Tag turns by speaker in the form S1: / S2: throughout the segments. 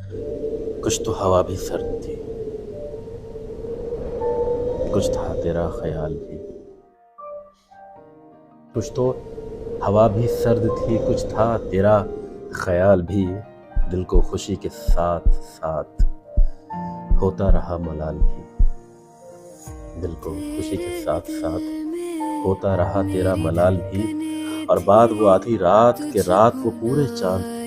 S1: کچھ تو ہوا بھی سرد تھی، کچھ تھا تیرا خیال بھی، کچھ تو ہوا بھی سرد تھی، کچھ تھا تیرا خیال بھی، دل کو خوشی کے ساتھ ساتھ ہوتا رہا ملال بھی، دل کو خوشی کے ساتھ ساتھ ہوتا رہا تیرا ملال بھی، اور بات وہ آدھی رات کے رات وہ پورے چاند،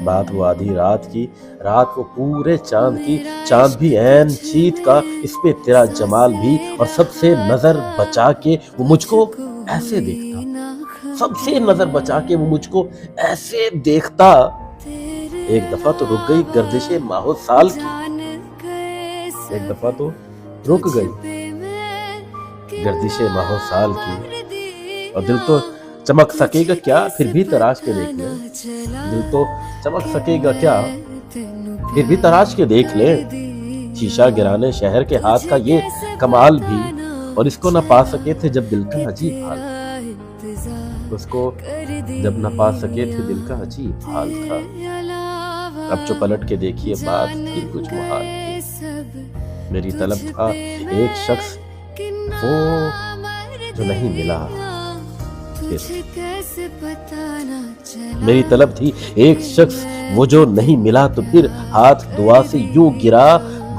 S1: بات وہ آدھی رات کی رات وہ پورے چاند کی، چاند بھی عین چیت کا، اس پہ تیرا جمال بھی، اور سب سے نظر بچا کے وہ مجھ کو ایسے دیکھتا، سب سے نظر بچا کے وہ مجھ کو ایسے دیکھتا، ایک دفعہ تو رک گئی گردش ماہ و سال کی، ایک دفعہ تو رک گئی گردش ماہ و سال کی، اور دل تو چمک سکے گا کیا پھر بھی تراش کے دیکھ لے، دل تو چمک سکے گا کیا پھر بھی تراش کے دیکھ لے، شیشہ گرانے شہر کے ہاتھ کا یہ کمال بھی، اور اس کو نہ پا سکے تھے جب دل کا عجیب حال تھا، اس کو جب نہ پا سکے تھے دل کا عجیب حال تھا، اب جو پلٹ کے دیکھیے بات بھی کچھ محال تھی، میری طلب تھا ایک شخص وہ جو نہیں ملا پھر، میری طلب تھی ایک شخص وہ جو نہیں ملا تو پھر، ہاتھ دعا سے یوں گرا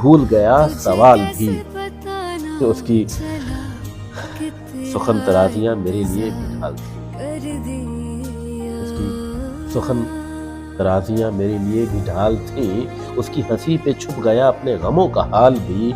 S1: بھول گیا سوال بھی، کہ اس کی سخن ترازیاں میرے لیے بھی ڈھال تھیں، اس کی سخن ترازیاں میرے لیے بھی ڈھال تھیں، اس کی ہنسی پہ چھپ گیا اپنے غموں کا حال بھی،